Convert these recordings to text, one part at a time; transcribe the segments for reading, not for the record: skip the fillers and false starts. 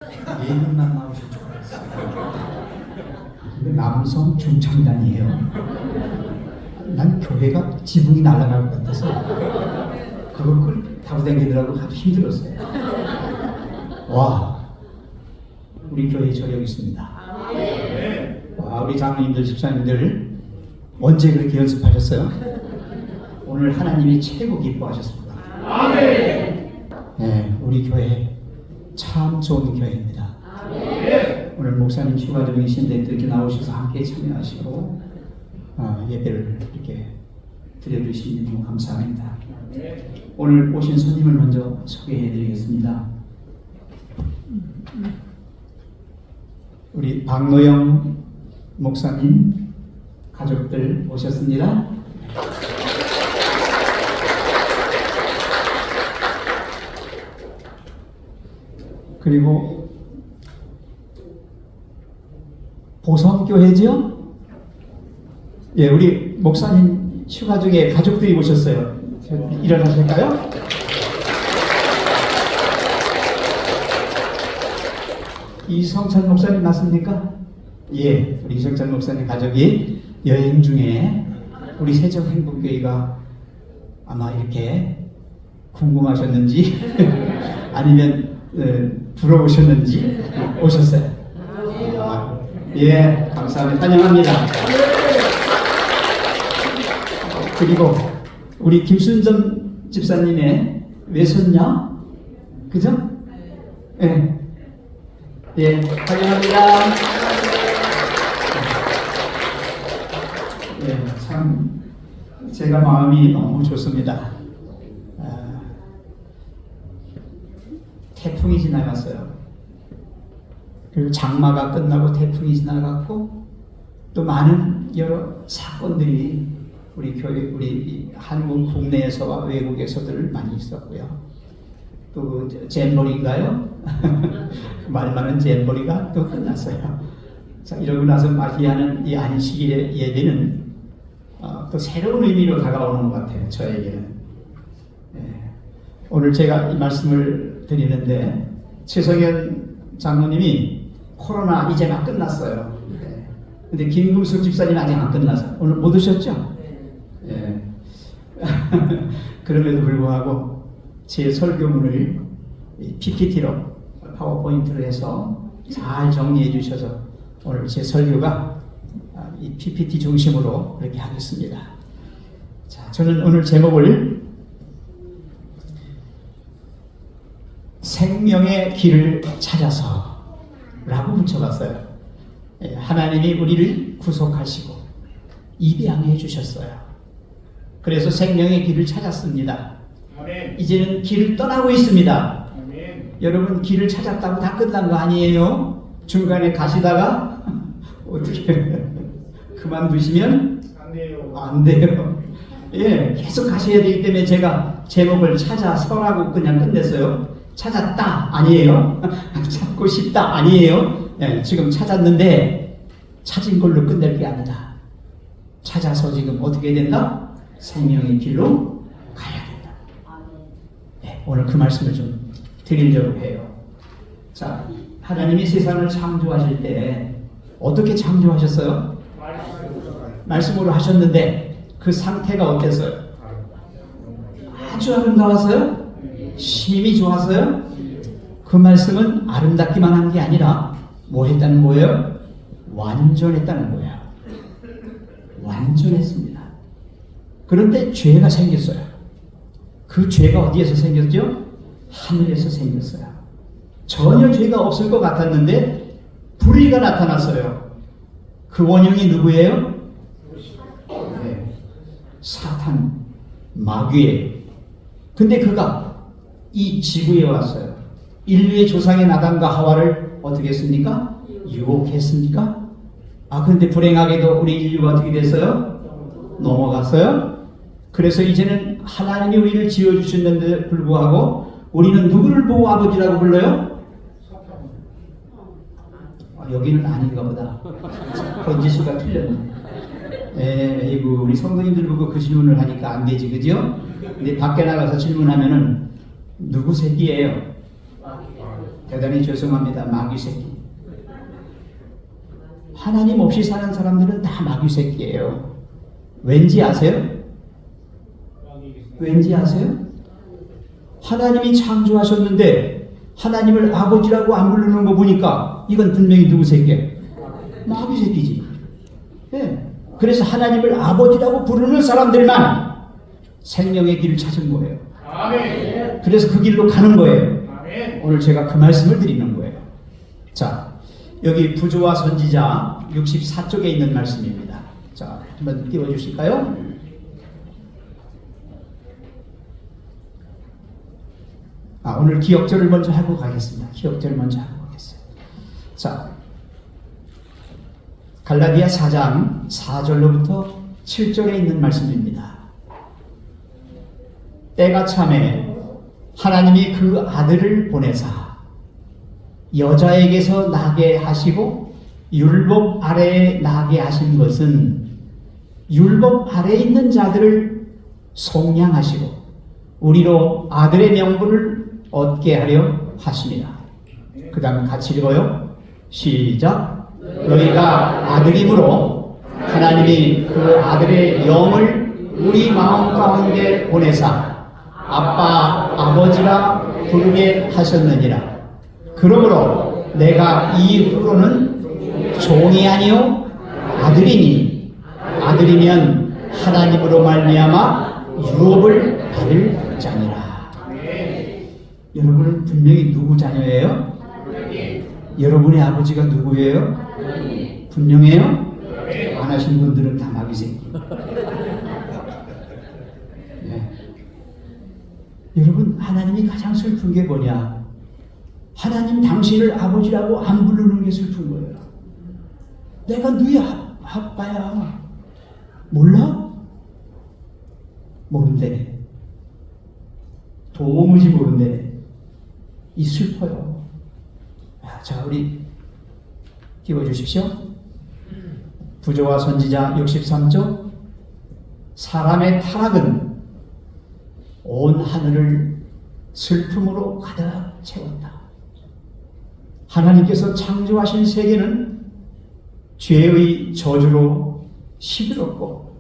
예능만 나오실 줄 알았어요. 근데 남성 중창단이에요. 난 교회가 지붕이 날아갈 것 같아서 그걸 타고 다니느라고 아주 힘들었어요. 와, 우리 교회 저력 있습니다. 와, 우리 장로님들, 집사님들 언제 그렇게 연습하셨어요? 오늘 하나님이 최고 기뻐하셨습니다. 네, 우리 교회 참 좋은 교회입니다. 오늘 목사님 휴가 중이신데 이렇게 나오셔서 함께 참여하시고 예배를 이렇게 드려주시니 너무 감사합니다. 오늘 오신 손님을 먼저 소개해드리겠습니다. 우리 박노영 목사님 가족들 오셨습니다. 그리고 보성교회죠? 예, 우리 목사님 휴가 중에 가족들이 오셨어요. 일어나실까요? 이성찬 목사님 맞습니까? 예, 우리 이성찬 목사님 가족이 여행 중에 우리 세적행복교회가 아마 이렇게 궁금하셨는지 아니면 부러우셨는지 오셨어요. 예, 감사합니다. 환영합니다. 그리고 우리 김순정 집사님의 외손녀, 그죠? 예, 예, 환영합니다. 예, 참 제가 마음이 너무 좋습니다. 태풍이 지나갔어요. 그리고 장마가 끝나고 태풍이 지나갔고 또 많은 여러 사건들이 우리 교회, 우리 한국 국내에서와 외국에서들 많이 있었고요. 또 잼버리인가요? 말 많은 잼버리가 또 끝났어요. 자, 이러고 나서 맞이하는 이 안식일의 예배는 또 새로운 의미로 다가오는 것 같아요. 저에게는. 오늘 제가 이 말씀을 드리는데 최성현 장로님이 코로나 이제 막 끝났어요. 근데 김금숙 집사님 아직 안 끝나서 오늘 못 오셨죠? 예. 그럼에도 불구하고 제 설교문을 PPT로 파워포인트로 해서 잘 정리해 주셔서 오늘 제 설교가 이 PPT 중심으로 그렇게 하겠습니다. 자, 저는 오늘 제목을 생명의 길을 찾아서 라고 붙여봤어요. 하나님이 우리를 구속하시고 입양해 주셨어요. 그래서 생명의 길을 찾았습니다. 아멘. 이제는 길을 떠나고 있습니다. 아멘. 여러분 길을 찾았다고 다 끝난 거 아니에요? 중간에 가시다가 어떻게 그만두시면 안 돼요. 예, 계속 가셔야 되기 때문에 제가 제목을 찾아서라고 그냥 끝냈어요. 찾았다 아니에요. 찾고 싶다 아니에요. 네, 지금 찾았는데 찾은 걸로 끝낼 게 아니다. 찾아서 지금 어떻게 된다? 생명의 길로 가야 된다. 네, 오늘 그 말씀을 좀 드리려고 해요. 자, 하나님이 세상을 창조하실 때 어떻게 창조하셨어요? 말씀으로 하셨는데 그 상태가 어땠어요? 아주 아름다웠어요? 힘이 좋았어요? 그 말씀은 아름답기만 한 게 아니라 뭐 했다는 거예요? 완전했다는 거예요. 완전했습니다. 그런데 죄가 생겼어요. 그 죄가 어디에서 생겼죠? 하늘에서 생겼어요. 전혀 죄가 없을 것 같았는데 불의가 나타났어요. 그 원흉이 누구예요? 네. 사탄, 마귀예요. 근데 그가 이 지구에 왔어요. 인류의 조상인 아담과 하와를 어떻게 했습니까? 유혹했습니까? 그런데 불행하게도 우리 인류가 어떻게 됐어요? 넘어갔어요. 그래서 이제는 하나님이 우리를 지어주셨는데 불구하고 우리는 누구를 보고 아버지라고 불러요? 여기는 아닌가 보다. 번지수가 틀렸네. 에이구, 우리 성도님들 보고 그 질문을 하니까 안 되지, 그죠? 근데 밖에 나가서 질문하면은 누구 새끼예요? 대단히 죄송합니다. 마귀 새끼. 하나님 없이 사는 사람들은 다 마귀 새끼예요. 왠지 아세요? 왠지 아세요? 하나님이 창조하셨는데 하나님을 아버지라고 안 부르는 거 보니까 이건 분명히 누구 새끼예요? 마귀 새끼지. 네. 그래서 하나님을 아버지라고 부르는 사람들만 생명의 길을 찾은 거예요. 아멘. 그래서 그 길로 가는 거예요. 아멘. 오늘 제가 그 말씀을 드리는 거예요. 자, 여기 부조와 선지자 64쪽에 있는 말씀입니다. 자, 한번 띄워주실까요? 오늘 기억절을 먼저 하고 가겠습니다. 기억절 먼저 하고 가겠습니다. 자, 갈라디아 4장 4절로부터 7절에 있는 말씀입니다. 때가 참에 하나님이 그 아들을 보내사 여자에게서 나게 하시고 율법 아래에 나게 하신 것은 율법 아래에 있는 자들을 속량하시고 우리로 아들의 명분을 얻게 하려 하십니다. 그 다음 같이 읽어요. 시작. 너희가 아들이므로 하나님이 그 아들의 영을 우리 마음 가운데 보내사 아빠 아버지라 부르게 하셨느니라. 그러므로 내가 이후로는 종이 아니요 아들이니 아들이면 하나님으로 말미암아 유업을 받을 자니라. 여러분은 분명히 누구 자녀예요? 여러분의 아버지가 누구예요? 분명해요? 안 하신 분들은 다 마귀 새끼. 네. 여러분, 하나님이 가장 슬픈 게 뭐냐? 하나님 당신을 아버지라고 안 부르는 게 슬픈 거예요. 내가 너희 아빠야. 몰라? 모른대. 도무지 모른대. 이 슬퍼요. 자, 우리 띄워주십시오. 부조와 선지자 63쪽. 사람의 타락은 온 하늘을 슬픔으로 가득 채웠다. 하나님께서 창조하신 세계는 죄의 저주로 시들었고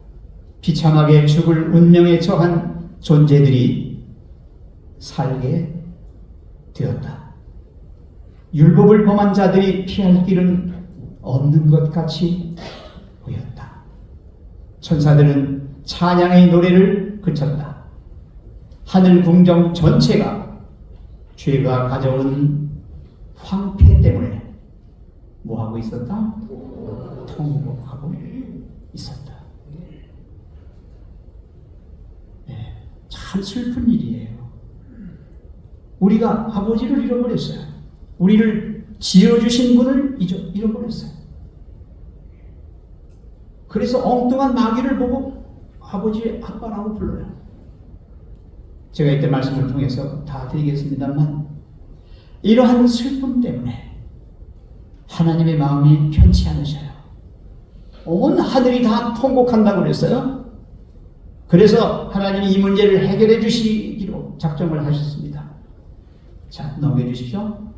비참하게 죽을 운명에 처한 존재들이 살게 되었다. 율법을 범한 자들이 피할 길은 없는 것 같이 보였다. 천사들은 찬양의 노래를 그쳤다. 하늘 궁정 전체가 죄가 가져온 황폐 때문에 뭐하고 있었다? 통곡하고 있었다. 네, 참 슬픈 일이에요. 우리가 아버지를 잃어버렸어요. 우리를 지어주신 분을 잃어버렸어요. 그래서 엉뚱한 마귀를 보고 아버지의 아빠라고 불러요. 제가 이때 말씀을 통해서 다 드리겠습니다만 이러한 슬픔 때문에 하나님의 마음이 편치 않으셔요. 온 하늘이 다 통곡한다고 그랬어요. 그래서 하나님이 이 문제를 해결해 주시기로 작정을 하셨습니다. 자, 넘겨주십시오.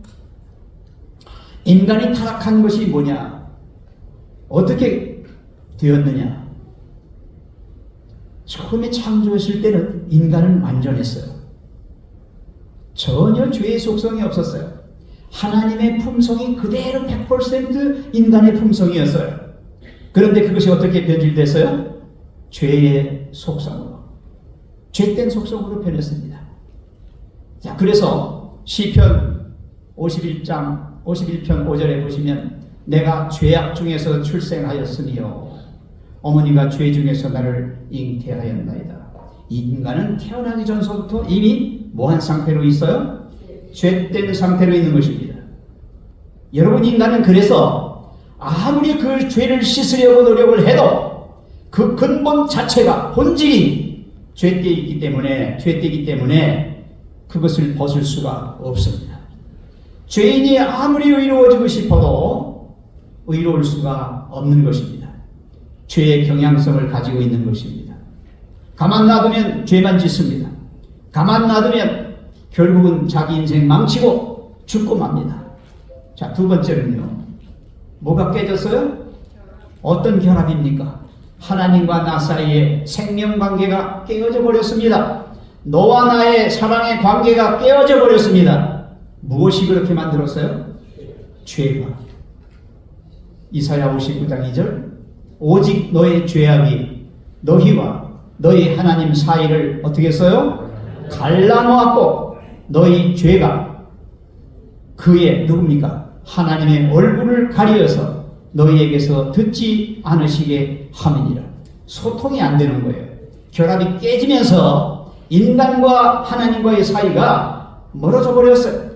인간이 타락한 것이 뭐냐? 어떻게 되었느냐? 처음에 창조했을 때는 인간은 완전했어요. 전혀 죄의 속성이 없었어요. 하나님의 품성이 그대로 100% 인간의 품성이었어요. 그런데 그것이 어떻게 변질됐어요? 죄의 속성으로. 죄된 속성으로 변했습니다. 자, 그래서 시편 51편 5절에 보시면 내가 죄악 중에서 출생하였으며 어머니가 죄 중에서 나를 잉태하였나이다. 인간은 태어나기 전서부터 이미 뭐한 상태로 있어요? 죄된 상태로 있는 것입니다. 여러분, 인간은 그래서 아무리 그 죄를 씻으려고 노력을 해도 그 근본 자체가 본질이 죄되기 때문에 그것을 벗을 수가 없습니다. 죄인이 아무리 의로워지고 싶어도 의로울 수가 없는 것입니다. 죄의 경향성을 가지고 있는 것입니다. 가만 놔두면 죄만 짓습니다. 가만 놔두면 결국은 자기 인생 망치고 죽고 맙니다. 자, 두 번째는요. 뭐가 깨졌어요? 어떤 결합입니까? 하나님과 나 사이에 생명관계가 깨어져 버렸습니다. 너와 나의 사랑의 관계가 깨어져 버렸습니다. 무엇이 그렇게 만들었어요? 죄가. 이사야 59장 2절 오직 너의 죄악이 너희와 너희 하나님 사이를 어떻게 했어요? 갈라놓았고 너희 죄가 그의 누굽니까? 하나님의 얼굴을 가리어서 너희에게서 듣지 않으시게 함이니라. 소통이 안 되는 거예요. 결합이 깨지면서 인간과 하나님과의 사이가 멀어져 버렸어요.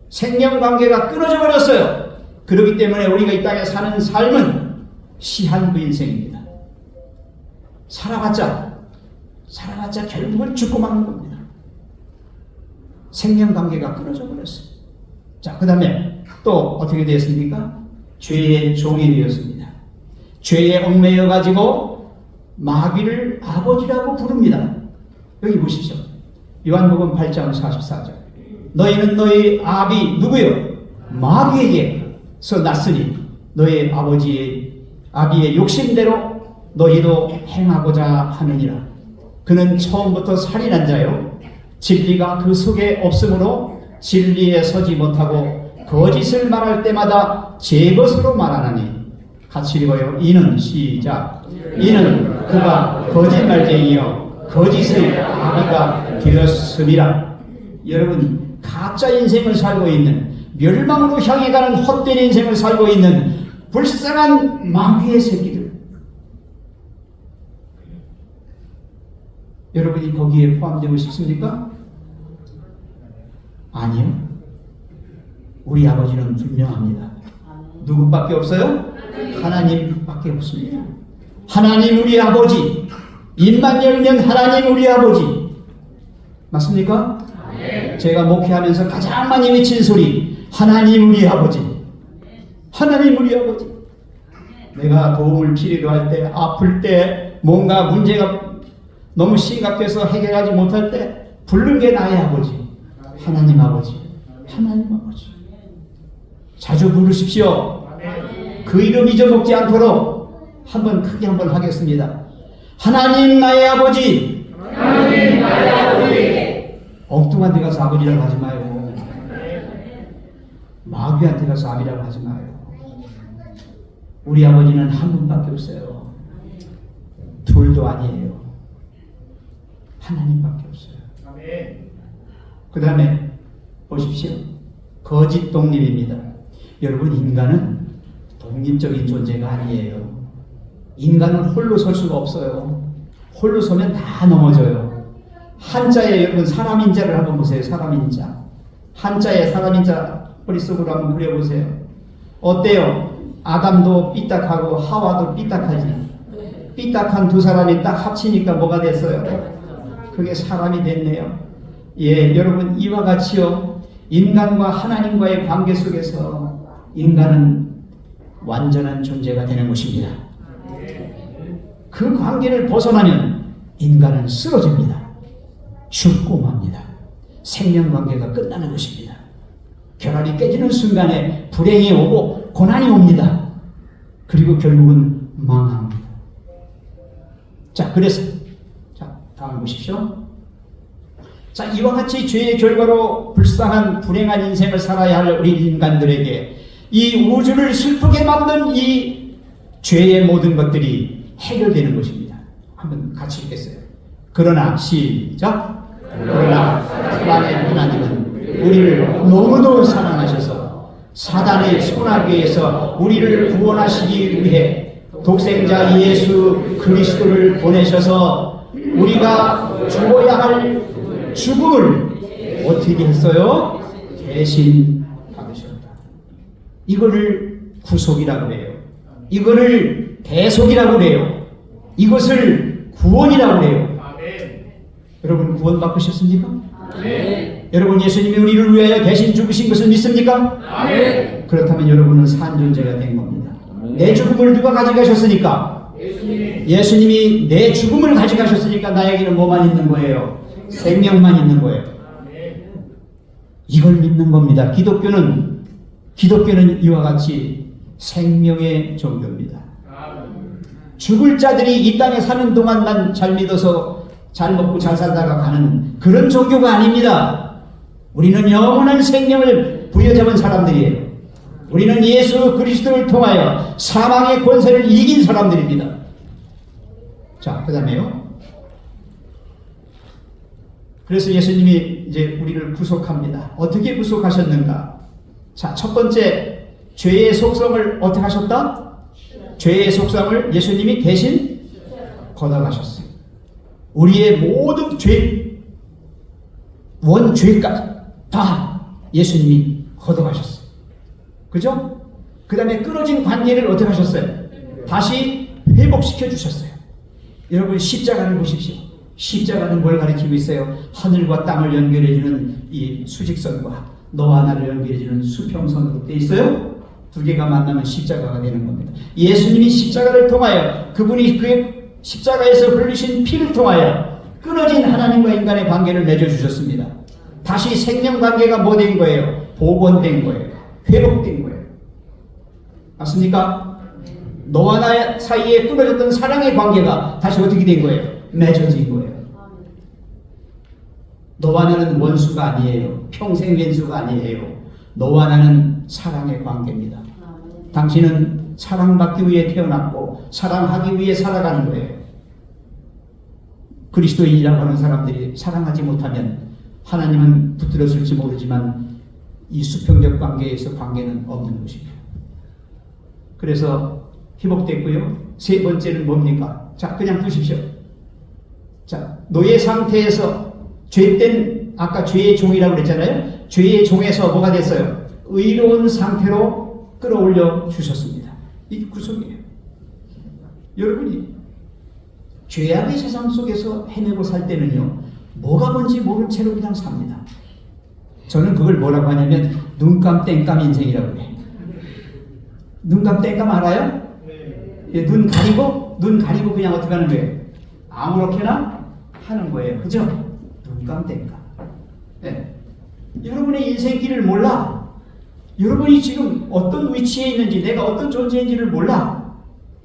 생명관계가 끊어져 버렸어요. 그렇기 때문에 우리가 이 땅에 사는 삶은 시한부 인생입니다. 살아봤자 결국은 죽고 마는 겁니다. 생명관계가 끊어져 버렸어요. 자, 그 다음에 또 어떻게 되었습니까? 죄의 종이 되었습니다. 죄에 얽매여 가지고 마귀를 아버지라고 부릅니다. 여기 보십시오. 요한복음 8장 44절 너희는 너희 아비 누구요? 마귀에게서 났으니 너희 아비의 욕심대로 너희도 행하고자 하느니라. 그는 처음부터 살인한 자요 진리가 그 속에 없으므로 진리에 서지 못하고 거짓을 말할 때마다 제 것으로 말하나니. 같이 읽어요. 이는 시작. 이는 그가 거짓말쟁이요 거짓의 아비가 되었음이라. 여러분, 가짜 인생을 살고 있는, 멸망으로 향해 가는 헛된 인생을 살고 있는 불쌍한 마귀의 새끼들, 여러분이 거기에 포함되고 싶습니까? 아니요. 우리 아버지는 분명합니다. 누구밖에 없어요? 하나님밖에 없습니다. 하나님 우리 아버지. 입만 열면 하나님 우리 아버지. 맞습니까? 제가 목회하면서 가장 많이 외친 소리, 하나님 우리 아버지. 하나님 우리 아버지. 내가 도움을 필요로 할 때, 아플 때, 뭔가 문제가 너무 심각해서 해결하지 못할 때 부른 게 나의 아버지. 하나님 아버지. 하나님 아버지. 자주 부르십시오. 그 이름 잊어먹지 않도록 크게 한번 하겠습니다. 하나님 나의 아버지. 하나님 나의 아버지. 엉뚱한 데 가서 아버지라고 하지 마요. 마귀한테 가서 아비라고 하지 마요. 우리 아버지는 한 분밖에 없어요. 둘도 아니에요. 하나님밖에 없어요. 그 다음에 보십시오. 거짓 독립입니다. 여러분, 인간은 독립적인 존재가 아니에요. 인간은 홀로 설 수가 없어요. 홀로 서면 다 넘어져요. 한자에 여러분 사람인자를 한번 보세요. 사람인자. 한자에 사람인자 머릿속으로 한번 그려보세요. 어때요? 아담도 삐딱하고 하와도 삐딱하지. 삐딱한 두 사람이 딱 합치니까 뭐가 됐어요? 그게 사람이 됐네요. 예, 여러분, 이와 같이요, 인간과 하나님과의 관계 속에서 인간은 완전한 존재가 되는 것입니다. 그 관계를 벗어나면 인간은 쓰러집니다. 죽고 맙니다. 생명관계가 끝나는 것입니다. 결합이 깨지는 순간에 불행이 오고 고난이 옵니다. 그리고 결국은 망합니다. 자, 그래서 다음 보십시오. 자, 이와 같이 죄의 결과로 불쌍한 불행한 인생을 살아야 할 우리 인간들에게 이 우주를 슬프게 만든 이 죄의 모든 것들이 해결되는 것입니다. 한번 같이 읽겠어요. 그러나 시작. 그러나 사랑의 하나님은 우리를 너무도 사랑하셔서 사단의 손아귀에서 우리를 구원하시기 위해 독생자 예수 그리스도를 보내셔서 우리가 죽어야 할 죽음을 어떻게 했어요? 대신 받으셨다. 이거를 구속이라고 해요. 이거를 대속이라고 해요. 이것을 구원이라고 해요. 여러분, 구원 받으셨습니까? 여러분, 예수님이 우리를 위하여 대신 죽으신 것을 믿습니까? 그렇다면 여러분은 산 존재가 된 겁니다. 내 죽음을 누가 가져가셨으니까? 예수님이 내 죽음을 가져가셨으니까 나에게는 뭐만 있는 거예요? 생명만 있는 거예요. 이걸 믿는 겁니다. 기독교는 이와 같이 생명의 종교입니다. 죽을 자들이 이 땅에 사는 동안만 잘 믿어서 잘 먹고 잘 살다가 가는 그런 종교가 아닙니다. 우리는 영원한 생명을 부여잡은 사람들이에요. 우리는 예수 그리스도를 통하여 사망의 권세를 이긴 사람들입니다. 자, 그 다음에요. 그래서 예수님이 이제 우리를 구속합니다. 어떻게 구속하셨는가? 자, 첫 번째, 죄의 속성을 어떻게 하셨다? 죄의 속성을 예수님이 대신 걷어가셨어요. 우리의 모든 원죄까지 다 예수님이 걷어가셨어요. 그죠? 그 다음에 끊어진 관계를 어떻게 하셨어요? 다시 회복시켜 주셨어요. 여러분, 십자가를 보십시오. 십자가는 뭘 가리키고 있어요? 하늘과 땅을 연결해주는 이 수직선과 너와 나를 연결해주는 수평선으로 되어 있어요. 두 개가 만나면 십자가가 되는 겁니다. 예수님이 십자가를 통하여 그분이 그의 십자가에서 흘리신 피를 통하여 끊어진 하나님과 인간의 관계를 맺어주셨습니다. 다시 생명관계가 뭐 된 거예요? 복원된 거예요. 회복된 거예요. 맞습니까? 너와 나 사이에 끊어졌던 사랑의 관계가 다시 어떻게 된 거예요? 맺어진 거예요. 너와 나는 원수가 아니에요. 평생 왼수가 아니에요. 너와 나는 사랑의 관계입니다. 당신은 사랑받기 위해 태어났고 사랑하기 위해 살아가는 거예요. 그리스도인이라고 하는 사람들이 사랑하지 못하면 하나님은 붙들었을지 모르지만 이 수평적 관계에서 관계는 없는 것입니다. 그래서 회복됐고요. 세 번째는 뭡니까? 자, 그냥 보십시오. 자, 노예 상태에서 죄된, 아까 죄의 종이라고 그랬잖아요. 죄의 종에서 뭐가 됐어요? 의로운 상태로 끌어올려 주셨습니다. 이게 구속이에요. 여러분이 죄악의 세상 속에서 헤매고 살 때는요, 뭐가 뭔지 모른 채로 그냥 삽니다. 저는 그걸 뭐라고 하냐면 눈감 땡감 인생이라고 해요. 눈감 땡감 알아요? 네. 눈 가리고 그냥 어떻게 하는 거예요? 아무렇게나 하는 거예요. 그죠? 눈감 땡감. 네. 여러분의 인생길을 몰라. 여러분이 지금 어떤 위치에 있는지, 내가 어떤 존재인지를 몰라.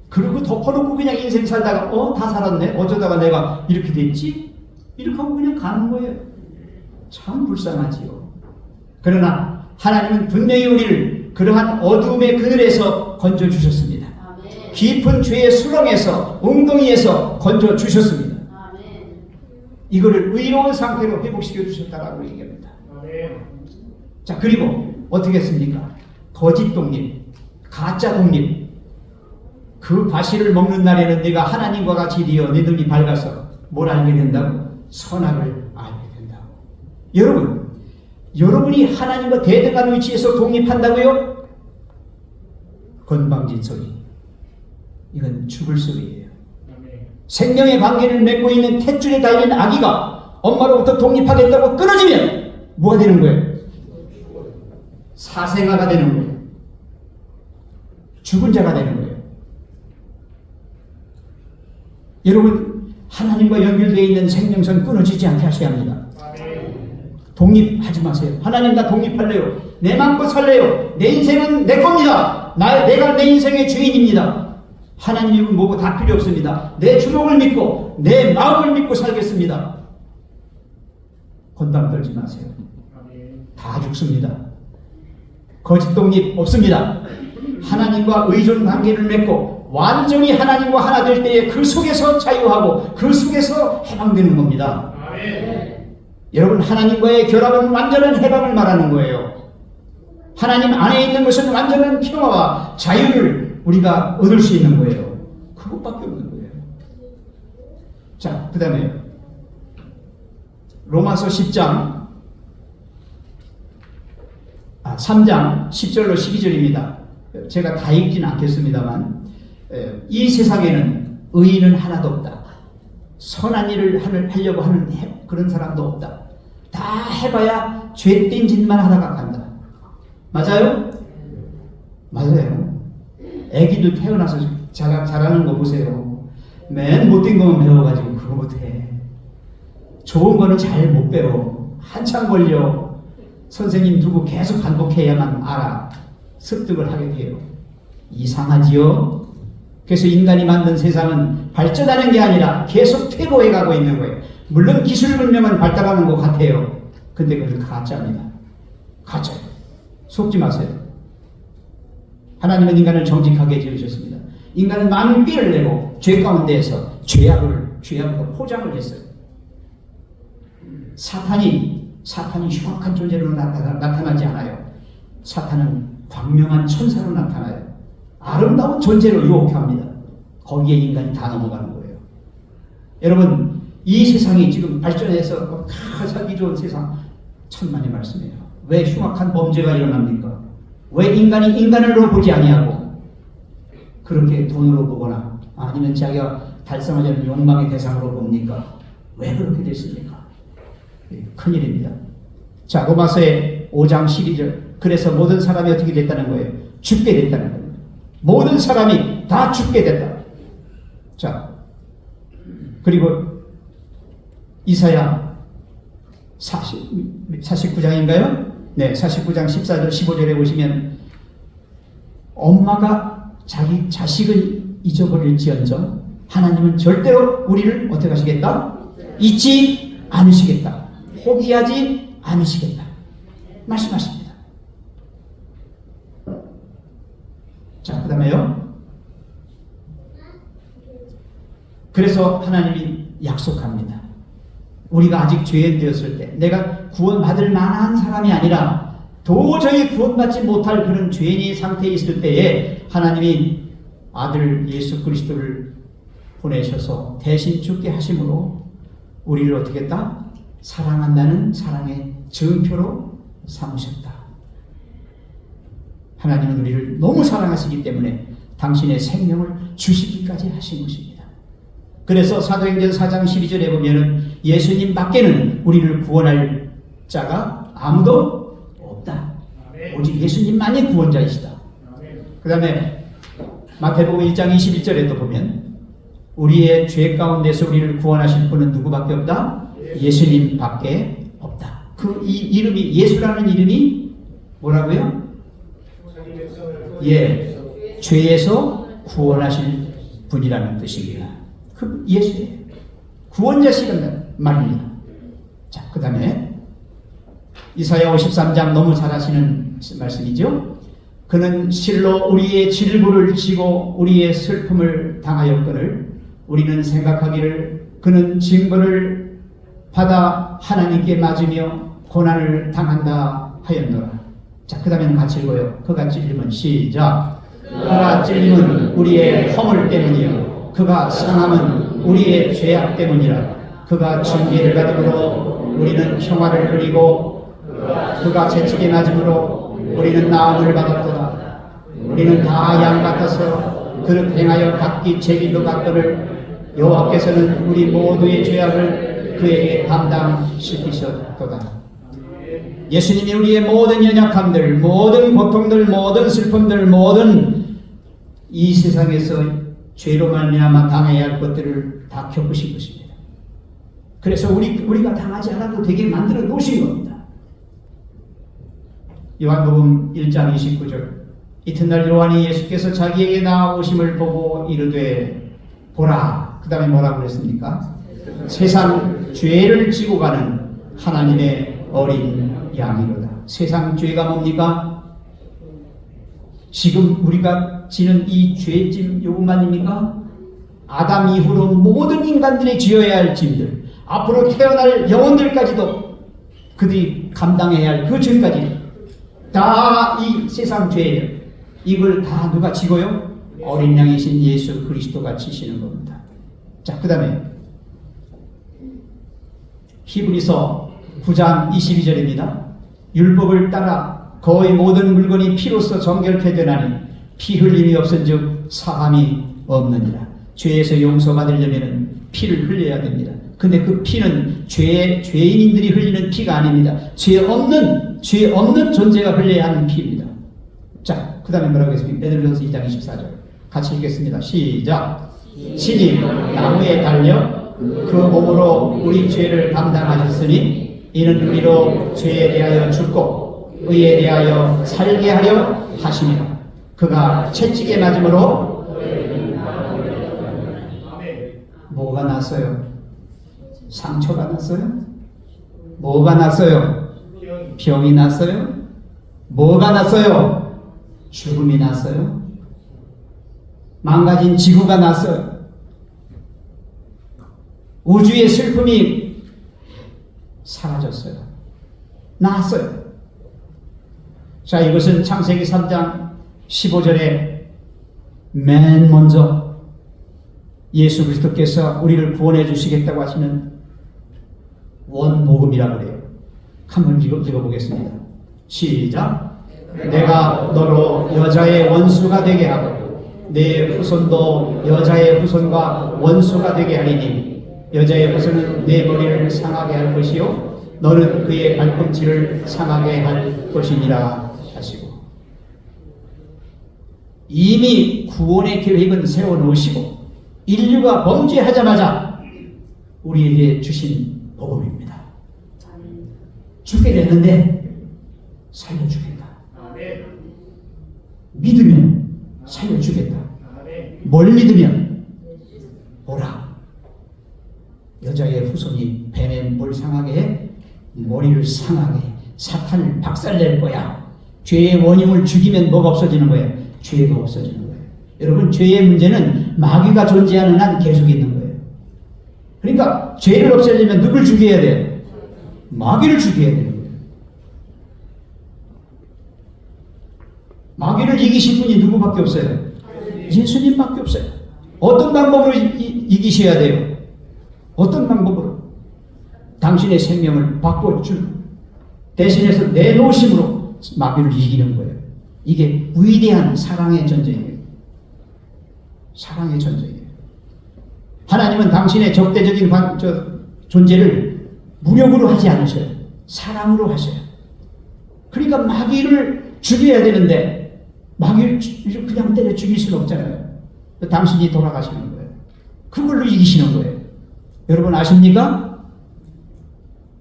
그리고 덮어놓고 그냥 인생 살다가 다 살았네. 어쩌다가 내가 이렇게 됐지? 이렇게 하고 그냥 가는 거예요. 참 불쌍하지요. 그러나 하나님은 분명히 우리를 그러한 어둠의 그늘에서 건져주셨습니다. 아멘. 깊은 죄의 수렁에서, 웅덩이에서 건져주셨습니다. 아멘. 이거를 의로운 상태로 회복시켜 주셨다라고 얘기합니다. 아멘. 자, 그리고 어떻게 했습니까? 거짓 독립, 가짜 독립. 그 과실을 먹는 날에는 네가 하나님과 같이 되어 네 눈이 밝아서 뭘 알게 된다고? 선악을 알게 된다고. 여러분이 하나님과 대등한 위치에서 독립한다고요? 건방진 소리. 이건 죽을 소리예요. 생명의 관계를 맺고 있는 탯줄에 달린 아기가 엄마로부터 독립하겠다고 끊어지면 뭐가 되는 거예요? 사생아가 되는 거예요. 죽은 자가 되는 거예요. 여러분, 하나님과 연결되어 있는 생명선 끊어지지 않게 하셔야 합니다. 독립하지 마세요. 하나님, 나 독립할래요. 내 맘껏 살래요. 내 인생은 내 겁니다. 내가 내 인생의 주인입니다. 하나님은 뭐고 다 필요 없습니다. 내 주먹을 믿고 내 마음을 믿고 살겠습니다. 건담 떨지 마세요. 다 죽습니다. 거짓 독립 없습니다. 하나님과 의존 관계를 맺고 완전히 하나님과 하나 될 때에 그 속에서 자유하고 그 속에서 해방되는 겁니다. 여러분, 하나님과의 결합은 완전한 해방을 말하는 거예요. 하나님 안에 있는 것은 완전한 평화와 자유를 우리가 얻을 수 있는 거예요. 그것밖에 없는 거예요. 자, 그 다음에 로마서 10장 3장 10절로 12절입니다. 제가 다 읽지는 않겠습니다만, 이 세상에는 의인은 하나도 없다. 선한 일을 하려고 하는 그런 사람도 없다. 다 해봐야 죄된 짓만 하다가 간다. 맞아요? 맞아요. 애기도 태어나서 자라는 거 보세요. 맨 못된 것만 배워가지고 그거 못해. 좋은 거는 잘 못 배워. 한참 걸려. 선생님 두고 계속 반복해야만 알아 습득을 하게 돼요. 이상하지요? 그래서 인간이 만든 세상은 발전하는 게 아니라 계속 퇴보해 가고 있는 거예요. 물론 기술 문명은 발달하는 것 같아요. 근데 그건 가짜입니다. 가짜예요. 속지 마세요. 하나님은 인간을 정직하게 지으셨습니다. 인간은 많은 삐를 내고 죄 가운데에서 죄악으로 포장을 했어요. 사탄이 흉악한 존재로 나타나지 않아요. 사탄은 광명한 천사로 나타나요. 아름다운 존재로 유혹합니다. 거기에 인간이 다 넘어가는 거예요. 여러분, 이 세상이 지금 발전해서 살기 좋은 세상, 천만의 말씀이에요. 왜 흉악한 범죄가 일어납니까? 왜 인간이 인간으로 보지 아니하고 그렇게 돈으로 보거나 아니면 자기가 달성하자는 욕망의 대상으로 봅니까? 왜 그렇게 됐습니까? 큰일입니다. 자, 로마서의 5장 12절. 그래서 모든 사람이 어떻게 됐다는 거예요? 죽게 됐다는 거예요. 모든 사람이 다 죽게 됐다. 자, 그리고 이사야 49장인가요? 네, 49장 14절 15절에 보시면 엄마가 자기 자식을 잊어버릴지언정 하나님은 절대로 우리를 어떻게 하시겠다? 잊지 않으시겠다. 포기하지 않으시겠다. 말씀하십니다. 자, 그 다음에요. 그래서 하나님이 약속합니다. 우리가 아직 죄인 되었을 때 내가 구원받을 만한 사람이 아니라 도저히 구원받지 못할 그런 죄인의 상태에 있을 때에 하나님이 아들 예수 그리스도를 보내셔서 대신 죽게 하심으로 우리를 어떻게 했다? 사랑한다는 사랑의 증표로 삼으셨다. 하나님은 우리를 너무 사랑하시기 때문에 당신의 생명을 주시기까지 하신 것입니다. 그래서 사도행전 4장 12절에 보면은 예수님 밖에는 우리를 구원할 자가 아무도 없다. 오직 예수님만이 구원자이시다. 그 다음에 마태복음 1장 21절에도 보면 우리의 죄 가운데서 우리를 구원하실 분은 누구밖에 없다? 예수님밖에 없다. 그 이 이름이 예수라는 이름이 뭐라고요? 예, 죄에서 구원하실 분이라는 뜻입니다. 그 예수예요. 구원자시라는 말입니다. 자, 그 다음에 이사야 53장 너무 잘 아시는 말씀이죠. 그는 실로 우리의 질부를 지고 우리의 슬픔을 당하였거늘 우리는 생각하기를 그는 징벌을 받아 하나님께 맞으며 고난을 당한다 하였노라. 자, 그 다음에는 같이 읽어요. 그가 찔림은 시작. 그가 찔림은 우리의 허물 때문이요 그가 상함은 우리의 죄악 때문이라. 그가 징계를 받음으로 우리는 평화를 누리고 그가 채찍에 맞음으로 우리는 나음을 받았도다. 우리는 다 양 같아서 그를 행하여 각기 제 길로 갔거늘 여호와께서는 우리 모두의 죄악을 그에게 담당시키셨도다. 예수님이 우리의 모든 연약함들, 모든 고통들, 모든 슬픔들, 모든 이 세상에서 죄로 말미암아 당해야 할 것들을 다 겪으신 것입니다. 그래서 우리가 당하지 않아도 되게 만들어 놓으신 겁니다. 요한복음 1장 29절. 이튿날 요한이 예수께서 자기에게 나오심을 보고 이르되 보라. 그 다음에 뭐라고 그랬습니까? 세상 죄를 지고 가는 하나님의 어린 양이로다. 세상 죄가 뭡니까? 지금 우리가 지는 이 죄짐 요것만입니까? 아담 이후로 모든 인간들이 지어야 할 짐들, 앞으로 태어날 영혼들까지도 그들이 감당해야 할 그 죄까지 다 이 세상 죄예요. 이걸 다 누가 지고요? 어린 양이신 예수 그리스도가 지시는 겁니다. 자, 그 다음에 히브리서 9장 22절입니다. 율법을 따라 거의 모든 물건이 피로써 정결케 되나니 피 흘림이 없은즉 사함이 없느니라. 죄에서 용서받으려면 피를 흘려야 됩니다. 근데 그 피는 죄인들이 흘리는 피가 아닙니다. 죄 없는 존재가 흘려야 하는 피입니다. 자, 그 다음에 뭐라고 했습니까? 베드로전서 2장 24절 같이 읽겠습니다. 시작. 친히 나무에 달려 그 몸으로 우리 죄를 담당하셨으니 이는 우리로 죄에 대하여 죽고 의에 대하여 살게 하려 하시니라. 그가 채찍에 맞음으로 뭐가 났어요? 상처가 났어요? 뭐가 났어요? 병이 났어요? 뭐가 났어요? 죽음이 났어요? 망가진 지구가 났어요? 우주의 슬픔이 사라졌어요? 나았어요? 자, 이것은 창세기 3장 15절에 맨 먼저 예수 그리스도께서 우리를 구원해 주시겠다고 하시는 원복음이라고 그래요. 한번 읽어보겠습니다. 시작. 내가 너로 여자의 원수가 되게 하고 내 후손도 여자의 후손과 원수가 되게 하리니 여자의 후손은 내 머리를 상하게 할 것이요 너는 그의 발꿈치를 상하게 할 것이니라 하시고, 이미 구원의 계획은 세워놓으시고 인류가 범죄하자마자 우리에게 주신 복음입니다. 죽게 됐는데 살려주겠다. 믿으면 살려주겠다. 뭘 믿으면? 오라. 여자의 후손이 뱀의 뭘 상하게 해? 머리를 상하게 해. 사탄을 박살낼 거야. 죄의 원흉을 죽이면 뭐가 없어지는 거예요? 죄가 없어지는 거예요. 여러분, 죄의 문제는 마귀가 존재하는 한 계속 있는 거예요. 그러니까 죄를 없애려면 누굴 죽여야 돼요? 마귀를 죽여야 되는 거예요. 마귀를 이기신 분이 누구밖에 없어요? 예수님밖에 없어요. 어떤 방법으로 이기셔야 돼요? 어떤 방법으로? 당신의 생명을 바꿔준 대신해서 내놓으심으로 마귀를 이기는 거예요. 이게 위대한 사랑의 전쟁이에요. 사랑의 전쟁이에요. 하나님은 당신의 적대적인 존재를 무력으로 하지 않으셔요. 사랑으로 하셔요. 그러니까 마귀를 죽여야 되는데 마귀를 그냥 때려 죽일 수는 없잖아요. 당신이 돌아가시는 거예요. 그걸로 이기시는 거예요. 여러분 아십니까?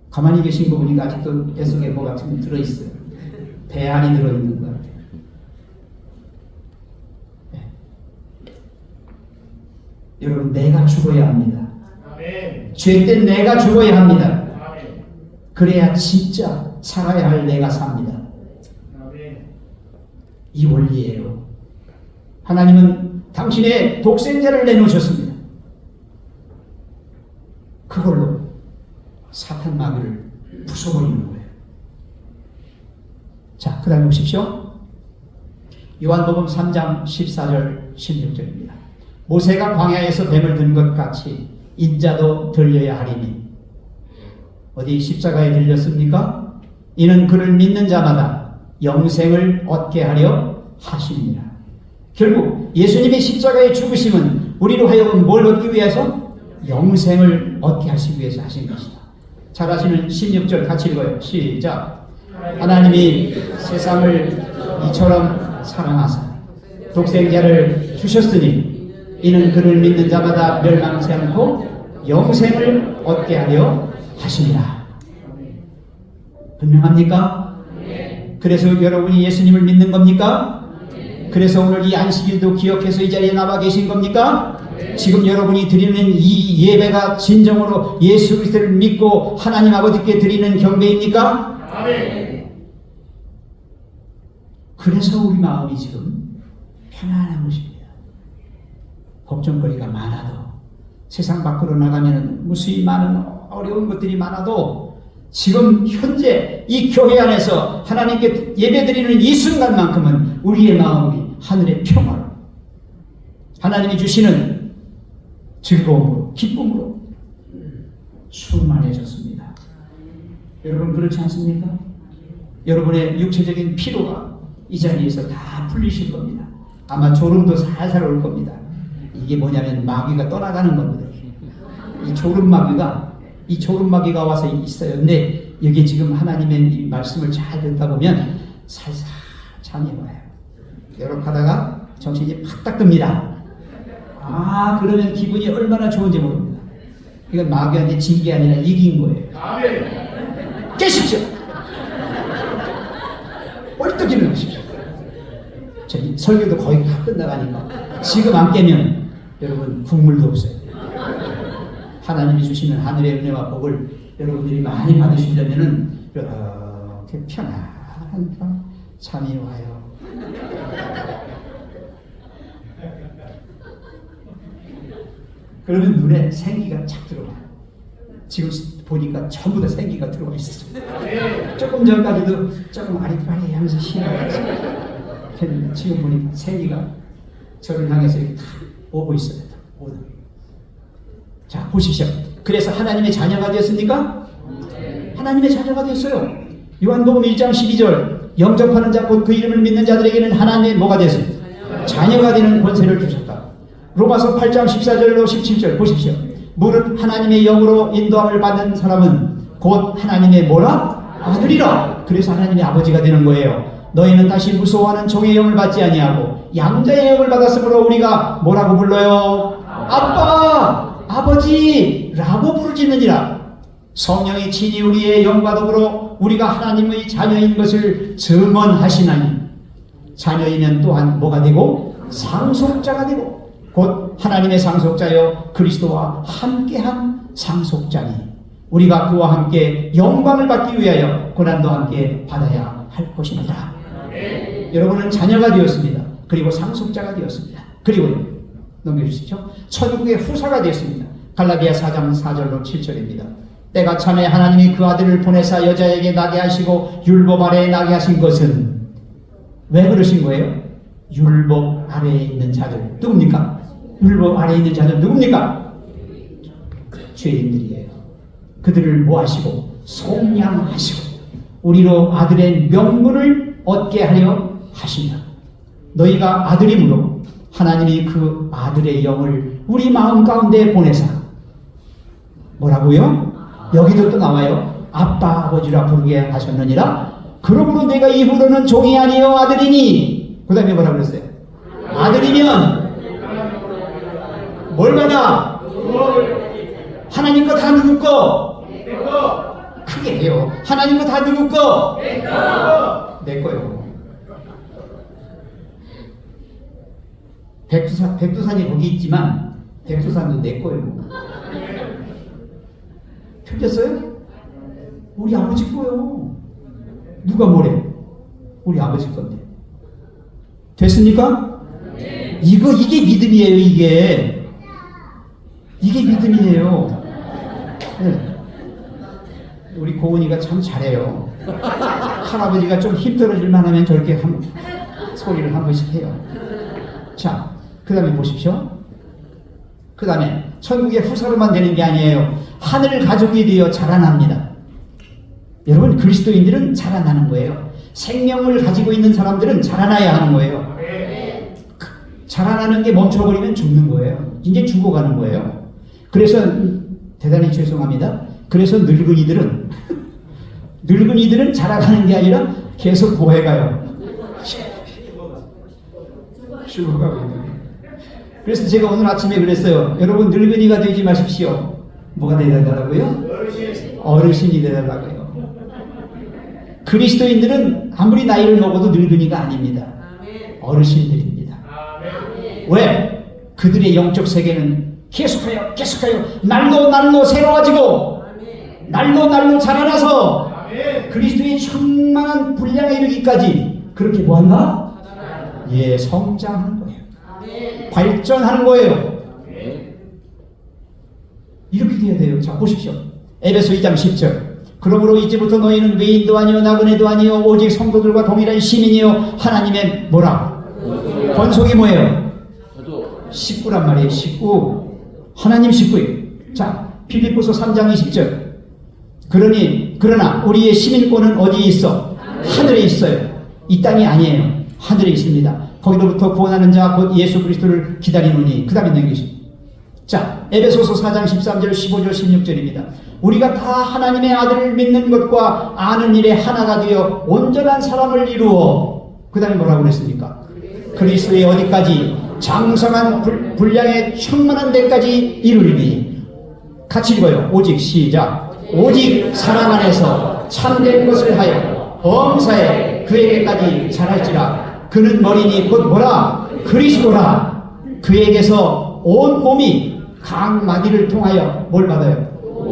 가만히 계신 거 보니까 아직도 뱃속에 뭐가 좀 들어있어요. 배 안이 들어있는 것 같아요. 네. 여러분, 내가 죽어야 합니다. 죄된 내가 죽어야 합니다. 그래야 진짜 살아야 할 내가 삽니다. 이 원리예요. 하나님은 당신의 독생자를 내놓으셨습니다. 그걸로 사탄 마귀를 부숴버리는 거예요. 자, 그 다음에 보십시오. 요한복음 3장 14절 16절입니다. 모세가 광야에서 뱀을 든 것 같이 인자도 들려야 하리니. 어디 십자가에 들렸습니까? 이는 그를 믿는 자마다 영생을 얻게 하려 하심이라. 결국 예수님의 십자가의 죽으심은 우리로 하여금 뭘 얻기 위해서? 영생을 얻게 하시기 위해서 하신 것이다. 잘 아시는 16절 같이 읽어요. 시작. 하나님이 세상을 이처럼 사랑하사 독생자를 주셨으니 이는 그를 믿는 자마다 멸망치 않고 영생을 얻게 하려 하심이라. 분명합니까? 그래서 여러분이 예수님을 믿는 겁니까? 그래서 오늘 이 안식일도 기억해서 이 자리에 나와 계신 겁니까? 지금 여러분이 드리는 이 예배가 진정으로 예수 그리스도를 믿고 하나님 아버지께 드리는 경배입니까? 아멘. 그래서 우리 마음이 지금 편안한 것입니다. 걱정거리가 많아도, 세상 밖으로 나가면 무수히 많은 어려운 것들이 많아도 지금 현재 이 교회 안에서 하나님께 예배드리는 이 순간만큼은 우리의 마음이 하늘의 평화로, 하나님이 주시는 즐거움으로, 기쁨으로 충만해졌습니다. 여러분 그렇지 않습니까? 여러분의 육체적인 피로가 이 자리에서 다 풀리실 겁니다. 아마 졸음도 살살 올 겁니다. 이게 뭐냐면 마귀가 떠나가는 겁니다. 이 졸음마귀가 와서 있어요. 근데 여기 지금 하나님의 이 말씀을 잘 듣다 보면 살살 잠이 와요. 이렇게 하다가 정신이 팍딱 듭니다. 아, 그러면 기분이 얼마나 좋은지 모릅니다. 이건 마귀한테 진 게 아니라 이긴 거예요. 깨십시오. 벌떡 일어나십시오. 저희 설교도 거의 다 끝나가니까 지금 안 깨면 여러분 국물도 없어요. 하나님이 주시는 하늘의 은혜와 복을 여러분들이 많이 받으시려면은 이렇게 편안한 잠이 와요. 그러면 눈에 생기가 착 들어와요. 지금 보니까 전부 다 생기가 들어와 있어요. 조금 전까지도 조금 아리까리 하면서 쉬어가지고 지금 보니까 생기가 저를 향해서 이렇게 다 오고 있어요. 오늘. 자, 보십시오. 그래서 하나님의 자녀가 되었습니까? 하나님의 자녀가 되었어요. 요한복음 1장 12절 영접하는 자 곧 그 이름을 믿는 자들에게는 하나님의 뭐가 되었습니까? 자녀가 되는 권세를 주셨다. 로마서 8장 14절로 17절 보십시오. 무릇 하나님의 영으로 인도함을 받는 사람은 곧 하나님의 뭐라? 아들이라. 그래서 하나님의 아버지가 되는 거예요. 너희는 다시 무서워하는 종의 영을 받지 아니하고 양자의 영을 받았으므로 우리가 뭐라고 불러요? 아빠, 아버지라고 부르짖느니라. 성령이 친히 우리의 영과 더불어 우리가 하나님의 자녀인 것을 증언하시나니 자녀이면 또한 뭐가 되고? 상속자가 되고 곧 하나님의 상속자여 그리스도와 함께한 상속자니 우리가 그와 함께 영광을 받기 위하여 고난도 함께 받아야 할 것입니다. 여러분은 자녀가 되었습니다. 그리고 상속자가 되었습니다. 그리고 넘겨주시죠. 천국의 후사가 되었습니다. 갈라디아 4장 4절로 7절입니다. 때가 참에 하나님이 그 아들을 보내사 여자에게 나게 하시고 율법 아래에 나게 하신 것은 왜 그러신 거예요? 율법 아래에 있는 자들 누굽니까? 율법 아래에 있는 자들 누굽니까? 죄인들이에요. 그들을 뭐 하시고? 속량하시고 우리로 아들의 명분을 얻게 하려 하시며 너희가 아들이므로 하나님이 그 아들의 영을 우리 마음 가운데 보내사 뭐라고요? 여기도 또 나와요. 아빠 아버지라 부르게 하셨느니라. 그러므로 내가 이후로는 종이 아니요 아들이니 그 다음에 뭐라고 그랬어요? 아들이면 뭘 받아? 하나님 거 다 누구 거? 크게 해요. 하나님 거 다 누구 거? 내 거요. 백두산이 거기 있지만 백두산도 내 거예요. 틀렸어요? 우리 아버지 거요. 누가 뭐래? 우리 아버지 건데. 됐습니까? 이게 믿음이에요. 이게 믿음이에요. 네. 우리 고은이가 참 잘해요. 할아버지가 좀 힘들어질만 하면 저렇게 소리를 한 번씩 해요. 자, 그 다음에 보십시오. 그 다음에 천국의 후사로만 되는 게 아니에요. 하늘 가족이 되어 자라납니다. 여러분, 그리스도인들은 자라나는 거예요. 생명을 가지고 있는 사람들은 자라나야 하는 거예요. 자라나는 게 멈춰버리면 죽는 거예요. 이제 죽어가는 거예요. 그래서 대단히 죄송합니다. 그래서 늙은이들은 자라가는 게 아니라 계속 고해가요. 죽어가고 있는 거예요. 그래서 제가 오늘 아침에 그랬어요. 여러분 늙은이가 되지 마십시오. 뭐가 되달라고요? 어르신이 되달라고요. 그리스도인들은 아무리 나이를 먹어도 늙은이가 아닙니다. 어르신들입니다. 왜? 그들의 영적 세계는 계속하여 날로 새로워지고 날로 자라나서 그리스도의 충만한 분량에 이르기까지 그렇게 뭐한다? 예, 성장하는 거예요. 발전하는 거예요. 이렇게 돼야 돼요. 자, 보십시오. 에베소 2장 10절. 그러므로 이제부터 너희는 외인도 아니요 나그네도 아니요 오직 성도들과 동일한 시민이요 하나님의 뭐라? 권속이 뭐예요? 식구란 말이에요. 식구. 하나님 식구예요. 자, 빌립보서 3장 20절. 그러나 우리의 시민권은 어디에 있어? 하늘에 있어요. 이 땅이 아니에요. 하늘에 있습니다. 거기로부터 구원하는 자 곧 예수 그리스도를 기다리노니. 그 다음에 넘기시죠. 자, 에베소서 4장 13절 15절 16절입니다. 우리가 다 하나님의 아들을 믿는 것과 아는 일에 하나가 되어 온전한 사람을 이루어 그 다음에 뭐라고 그랬습니까? 그리스도의 어디까지? 장성한 분량의 충만한 데까지 이르리니. 같이 읽어요. 오직 시작. 오직 사랑 안에서 참된 것을 하여 범사에 그에게까지 자랄지라. 그는 머리니 곧 뭐라? 그리스도라. 그에게서 온 몸이 각 마디를 통하여 뭘 받아요?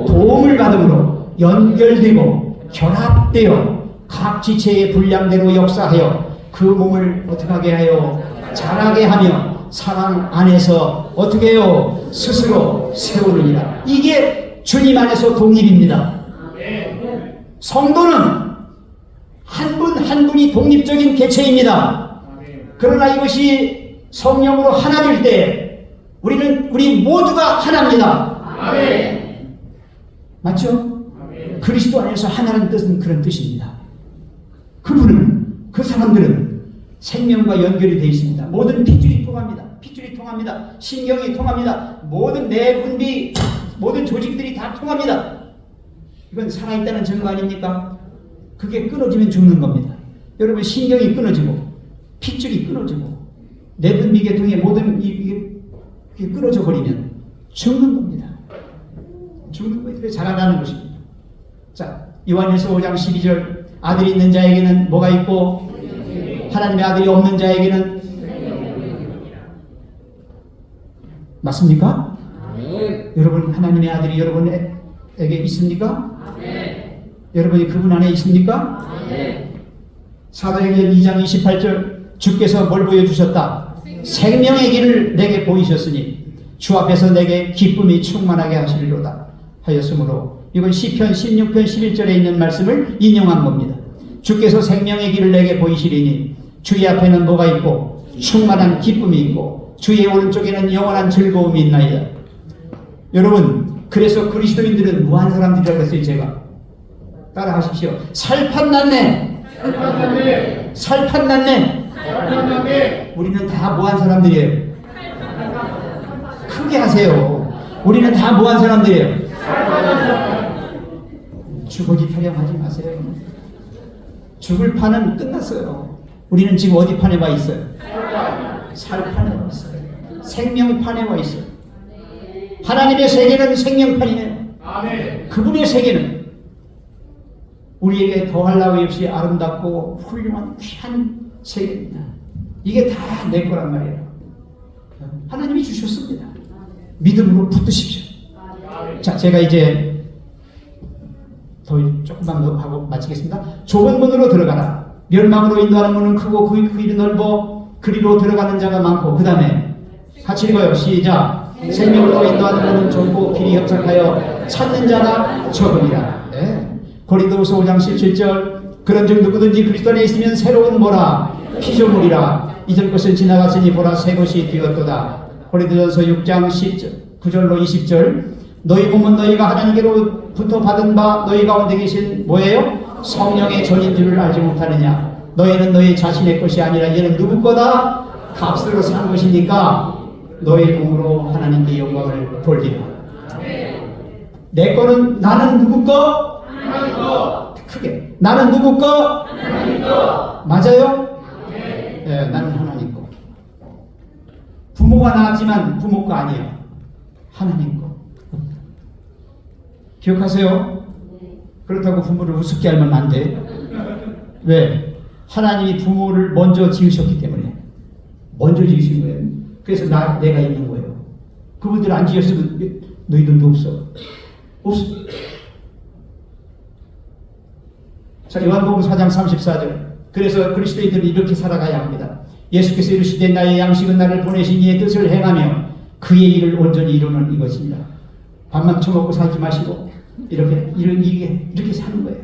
도움을 받음으로 연결되고 결합되어 각 지체의 분량대로 역사하여 그 몸을 어떻게 하게 하여 자라게 하며 사랑 안에서 어떻게 해요? 스스로 세우느니라. 이게 주님 안에서 독립입니다. 성도는 한 분 한 분이 독립적인 개체입니다. 그러나 이것이 성령으로 하나될 때 우리 모두가 하나입니다. 맞죠? 그리스도 안에서 하나라는 뜻은 그런 뜻입니다. 그 사람들은 생명과 연결이 되어 있습니다. 모든 핏줄이 통합니다. 핏줄이 통합니다. 신경이 통합니다. 모든 내분비, 모든 조직들이 다 통합니다. 이건 살아있다는 증거 아닙니까? 그게 끊어지면 죽는 겁니다. 여러분, 신경이 끊어지고 핏줄이 끊어지고 내분비 계통의 모든 이게 끊어져 버리면 죽는 겁니다. 죽는 거예요. 자라나는 것입니다. 자, 요한일서 5장 12절 아들이 있는 자에게는 뭐가 있고 하나님의 아들이 없는 자에게는 맞습니까? 여러분, 하나님의 아들이 여러분에게 있습니까? 여러분이 그분 안에 있습니까? 사도행전 2장 28절 주께서 뭘 보여주셨다? 생명의 길을 내게 보이셨으니 주 앞에서 내게 기쁨이 충만하게 하시리로다 하였으므로, 이건 시편 16편 11절에 있는 말씀을 인용한 겁니다. 주께서 생명의 길을 내게 보이시리니 주의 앞에는 뭐가 있고 충만한 기쁨이 있고 주의 오른쪽에는 영원한 즐거움이 있나이다. 여러분, 그래서 그리스도인들은 무한 사람들이라고 했어요. 제가 따라 하십시오. 살판났네. 살판났네. 우리는 다 무한 사람들이에요. 크게 하세요. 우리는 다 무한 사람들이에요. 죽어지 타령하지 마세요. 죽을 판은 끝났어요. 우리는 지금 어디 판에 와 있어요? 살판에 와 있어요. 생명판에 와 있어요. 하나님의 세계는 생명판이네요. 그분의 세계는 우리에게 더할 나위 없이 아름답고 훌륭한 귀한 세계입니다. 이게 다 내 거란 말이에요. 하나님이 주셨습니다. 믿음으로 붙드십시오. 자, 제가 이제 더 조금만 더 하고 마치겠습니다. 좁은 문으로 들어가라. 멸망으로 인도하는 문은 크고 그 길이 넓어 그리로 들어가는 자가 많고, 그 다음에 같이 읽어요. 시작. 생명으로 인도하는 문은 좁고 길이 협착하여 찾는 자가 적으리라. 고린도후서 5장 17절 그런즉 누구든지 그리스도 안에 있으면 새로운 뭐라? 피조물이라. 이전 것은 지나갔으니 보라 새 것이 되었도다. 고린도전서 6장 10절 9절로 20절 너희 몸은 너희가 하나님께로부터 받은 바 너희 가운데 계신 뭐예요? 성령의 전인 줄을 알지 못하느냐. 너희는 너희 자신의 것이 아니라 이는 누구 거다? 값으로 산 것이니까 너희 몸으로 하나님께 영광을 돌리라. 내 거는 나는 누구 거? 하나님 거. 크게 나는 누구 거? 하나님 거. 맞아요? 네, 나는 하나님 거. 부모가 낳았지만 부모 거 아니에요. 하나님 거. 기억하세요? 그렇다고 부모를 우습게 알면 안 돼. 왜? 하나님이 부모를 먼저 지으셨기 때문에. 먼저 지으신 거예요. 그래서 내가 있는 거예요. 그분들 안 지었으면 너희들도 없어. 없어. 자, 요한복음 4장 34절. 그래서 그리스도인들은 이렇게 살아가야 합니다. 예수께서 이르시되 나의 양식은 나를 보내신 이의 뜻을 행하며 그의 일을 온전히 이루는 이것입니다. 밥만 처먹고 살지 마시고 이렇게 사는 거예요.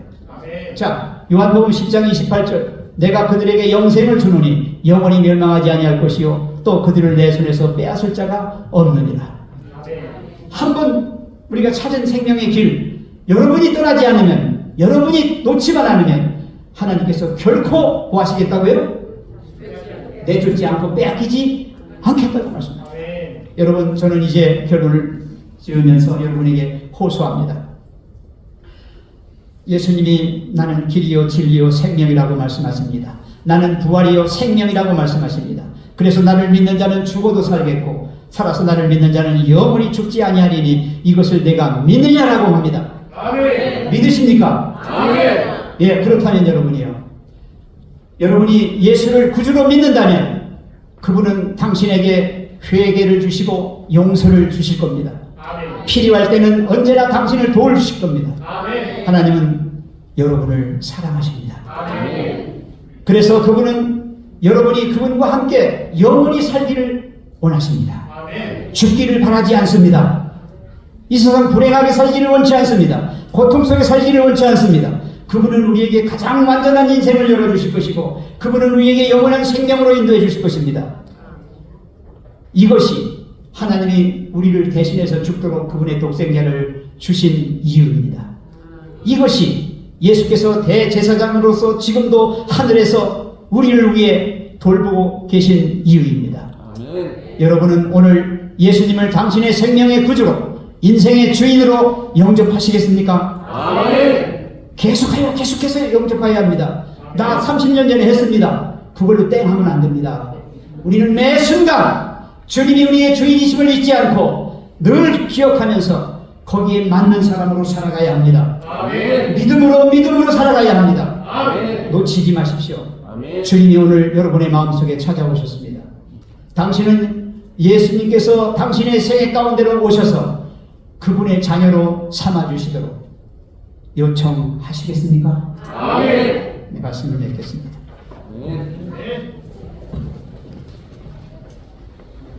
자, 요한복음 10장 28절. 내가 그들에게 영생을 주노니 영원히 멸망하지 아니할 것이요 또 그들을 내 손에서 빼앗을 자가 없느니라. 한번 우리가 찾은 생명의 길, 여러분이 떠나지 않으면, 여러분이 놓지만 않으면 하나님께서 결코 뭐 하시겠다고요? 내쫓지 않고 빼앗기지 않겠다고 말씀합니다. 여러분, 저는 이제 결론을 지으면서 여러분에게 호소합니다. 예수님이 나는 길이요 진리요 생명이라고 말씀하십니다. 나는 부활이요 생명이라고 말씀하십니다. 그래서 나를 믿는 자는 죽어도 살겠고 살아서 나를 믿는 자는 영원히 죽지 아니하리니 이것을 내가 믿느냐라고 합니다. 아멘. 믿으십니까? 아멘. 예, 그렇다면 여러분이요, 여러분이 예수를 구주로 믿는다면 그분은 당신에게 회개를 주시고 용서를 주실 겁니다. 아멘. 필요할 때는 언제나 당신을 도와주실 겁니다. 아멘. 하나님은 여러분을 사랑하십니다. 아멘. 그래서 그분은 여러분이 그분과 함께 영원히 살기를 원하십니다. 아멘. 죽기를 바라지 않습니다. 이 세상 불행하게 살기를 원치 않습니다. 고통 속에 살기를 원치 않습니다. 그분은 우리에게 가장 완전한 인생을 열어주실 것이고 그분은 우리에게 영원한 생명으로 인도해 주실 것입니다. 이것이 하나님이 우리를 대신해서 죽도록 그분의 독생자를 주신 이유입니다. 이것이 예수께서 대제사장으로서 지금도 하늘에서 우리를 위해 돌보고 계신 이유입니다. 아멘. 여러분은 오늘 예수님을 당신의 생명의 구주로 인생의 주인으로 영접하시겠습니까? 아멘. 계속해서 영접해야 합니다. 나 30년 전에 했습니다. 그걸로 땡 하면 안 됩니다. 우리는 매 순간 주님이 우리의 주인이심을 잊지 않고 늘 기억하면서 거기에 맞는 사람으로 살아가야 합니다. 아멘. 믿음으로 살아가야 합니다. 아멘. 놓치지 마십시오. 아멘. 주님이 오늘 여러분의 마음속에 찾아오셨습니다. 당신은 예수님께서 당신의 생애 가운데로 오셔서 그분의 자녀로 삼아주시도록 요청하시겠습니까? 아멘. 네, 말씀을 맺겠습니다. 아멘. 네.